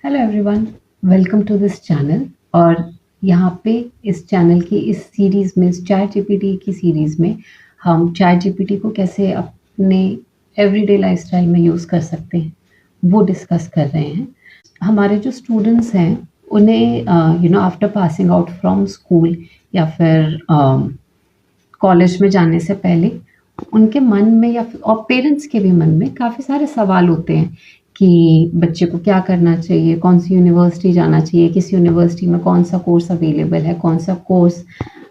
Hello everyone, welcome to this channel. और यहाँ पे इस चैनल की इस सीरीज़ में, इस चैट जीपीटी की सीरीज़ में हम चैट जीपीटी को कैसे अपने एवरीडे लाइफस्टाइल में यूज़ कर सकते हैं वो डिस्कस कर रहे हैं। हमारे जो स्टूडेंट्स हैं उन्हें after passing out from school या फिर कॉलेज में जाने से पहले उनके मन में या फिर और पेरेंट्स के भी मन में काफ़ी सारे सवाल होते हैं कि बच्चे को क्या करना चाहिए, कौन सी यूनिवर्सिटी जाना चाहिए, किस यूनिवर्सिटी में कौन सा कोर्स अवेलेबल है, कौन सा कोर्स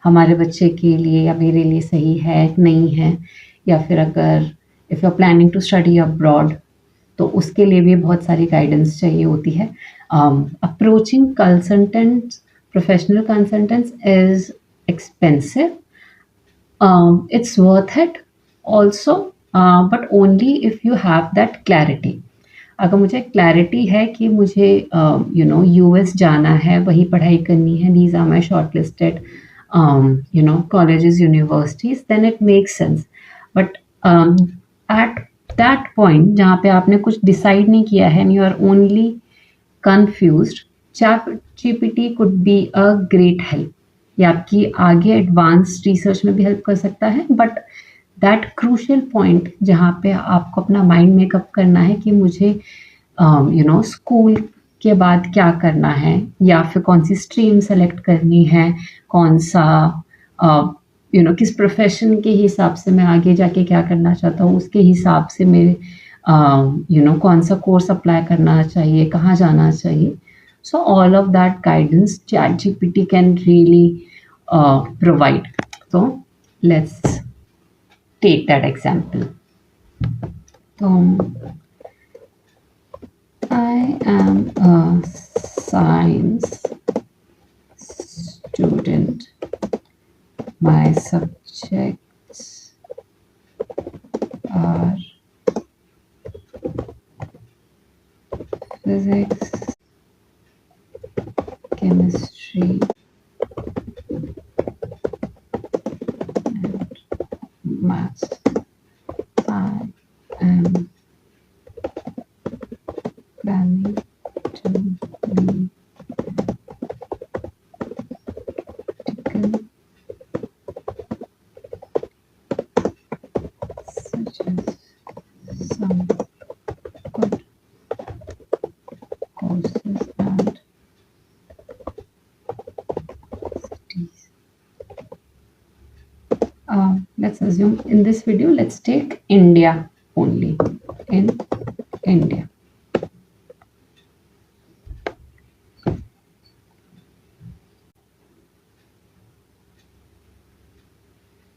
हमारे बच्चे के लिए या मेरे लिए सही है नहीं है, या फिर अगर if you are planning to study abroad तो उसके लिए भी बहुत सारी गाइडेंस चाहिए होती है। Approaching consultants, professional consultants is expensive. It's worth it also, but only if you have that clarity. अगर मुझे क्लैरिटी है कि मुझे यूएस जाना है, वही पढ़ाई करनी है, these are my shortlisted colleges, universities, then it makes sense. But at that point जहाँ पे आपने कुछ डिसाइड नहीं किया है and you are only confused, ChatGPT could be a great help. ये आपकी आगे एडवांस्ड रिसर्च में भी हेल्प कर सकता है, बट दैट क्रूशियल पॉइंट जहाँ पे आपको अपना माइंड मेकअप करना है कि मुझे स्कूल के बाद क्या करना है या फिर कौन सी स्ट्रीम सेलेक्ट करनी है, कौन सा किस प्रोफेशन के हिसाब से मैं आगे जाके क्या करना चाहता हूँ, उसके हिसाब से मेरे कौन सा कोर्स अप्लाई करना चाहिए, कहाँ जाना चाहिए. So all of that guidance ChatGPT can really provide. So let's take that example. So I am a science student. My subjects are physics, chemistry, and maths. I am planning to be medical. Suggest some good courses and cities. Let's assume in this video, let's take India only. In India.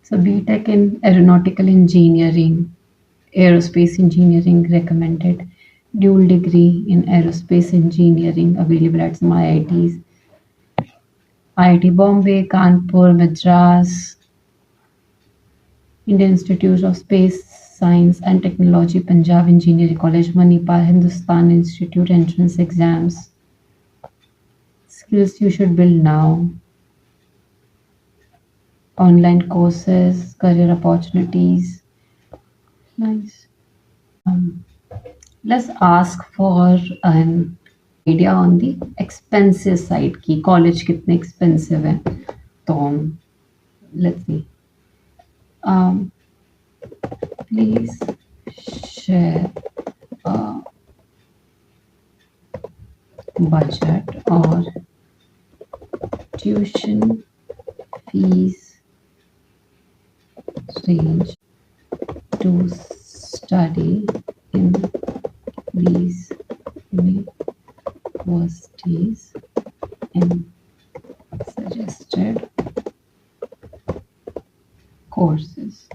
So BTech in aeronautical engineering, aerospace engineering recommended. Dual degree in aerospace engineering available at some IITs. IIT Bombay, Kanpur, Madras, Indian Institute of Space Science and Technology, Punjab Engineering College, Manipal, Hindustan Institute entrance exams. Skills you should build now. Online courses, career opportunities. Nice. Let's ask for an idea on the expensive side कि college कितने expensive है. तो let's see. Please share a budget or tuition fees range to study in these universities in suggested courses.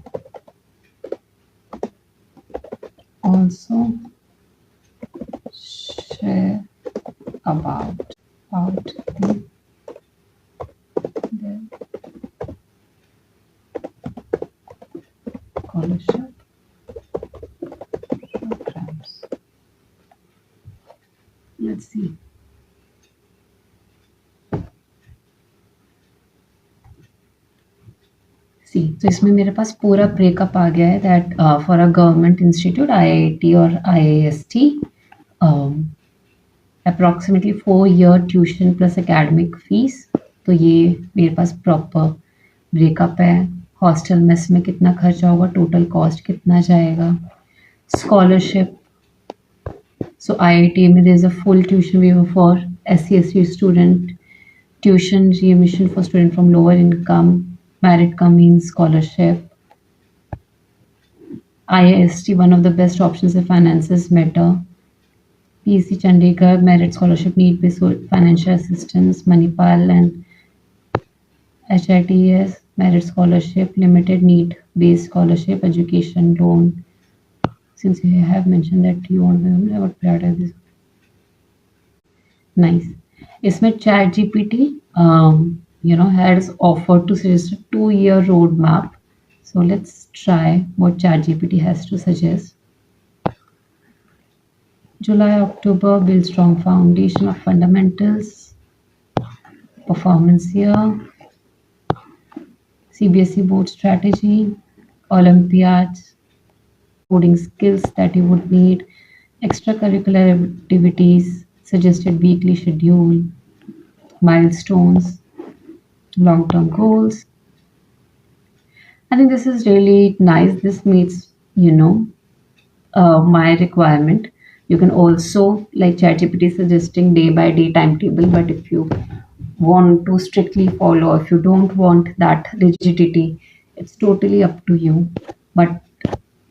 Also share about the scholarship programs. Let's see. सी तो इसमें मेरे पास पूरा breakup आ गया है that for a government institute, IIT और IIST, approximately 4 year tuition plus academic fees. तो ये मेरे पास प्रॉपर ब्रेकअप है। हॉस्टल मेस में कितना खर्चा होगा, टोटल कॉस्ट कितना जाएगा, scholarship. So IITM there is a full tuition waiver for SC/ST student, tuition readmission for student from lower income, merit cum means scholarship. IIST one of the best options if finances matter. PEC Chandigarh merit scholarship need based financial assistance. Manipal and HITS merit scholarship, limited need based scholarship, education loan. Since you have mentioned that you want to, I would prioritize this. Nice. इसमें chat GPT has offered to suggest a 2-year roadmap. So let's try what ChatGPT has to suggest. July, October, build strong foundation of fundamentals, performance year, CBSE board strategy, Olympiads, coding skills that you would need, extracurricular activities, suggested weekly schedule, milestones, long-term goals. I think this is really nice. This meets, my requirement. You can also, like ChatGPT suggesting day by day timetable, but if you want to strictly follow, if you don't want that rigidity, it's totally up to you. But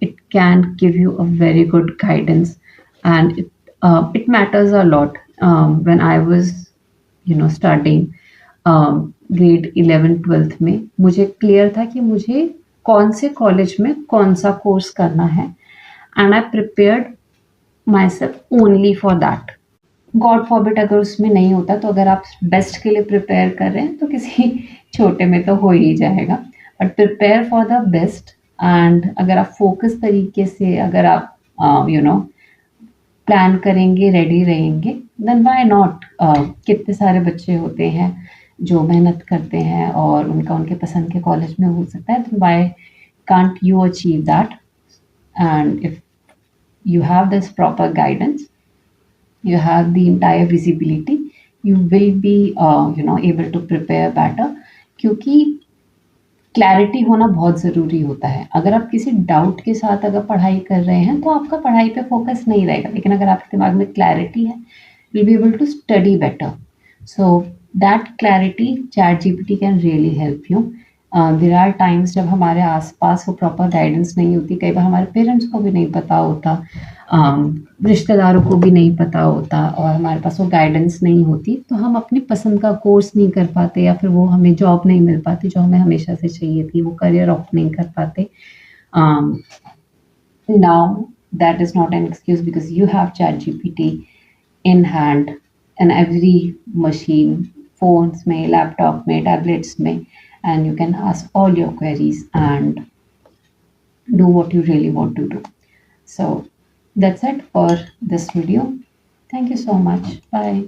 it can give you a very good guidance, and it matters a lot. When I was, studying grade 11-12 में, मुझे clear था कि मुझे कौन से college में कौन सा कोर्स करना है, and I prepared my self only for that. God forbid अगर उसमें नहीं होता, तो अगर आप बेस्ट के लिए प्रिपेयर कर रहे हैं तो किसी छोटे में तो हो ही जाएगा, but prepare for the best. And अगर आप फोकस तरीके से, अगर आप प्लान करेंगे, रेडी रहेंगे, देन व्हाई नॉट। कितने सारे बच्चे होते हैं जो मेहनत करते हैं और उनका उनके पसंद के कॉलेज में हो सकता है, तो why can't you achieve that. And if you have this proper guidance, you have the entire visibility, you will be able to prepare better, क्योंकि क्लैरिटी होना बहुत ज़रूरी होता है। अगर आप किसी डाउट के साथ अगर पढ़ाई कर रहे हैं तो आपका पढ़ाई पे फोकस नहीं रहेगा, लेकिन अगर आपके दिमाग में क्लैरिटी है, you'll be able to study better. So that clarity ChatGPT can really help you. There are times जब हमारे आसपास वो प्रॉपर गाइडेंस नहीं होती, कई बार हमारे पेरेंट्स को भी नहीं पता होता, रिश्तेदारों को भी नहीं पता होता, और हमारे पास वो गाइडेंस नहीं होती, तो हम अपनी पसंद का कोर्स नहीं कर पाते, या फिर वो हमें जॉब नहीं मिल पाती जो हमें हमेशा से चाहिए थी, वो करियर ऑप्ट नहीं कर पाते। Now that is not an excuse, because you have ChatGPT in hand in every machine, phones में, लैपटॉप में, टैबलेट्स में, and you can ask all your queries and do what you really want to do. So that's it for this video. Thank you so much. Bye.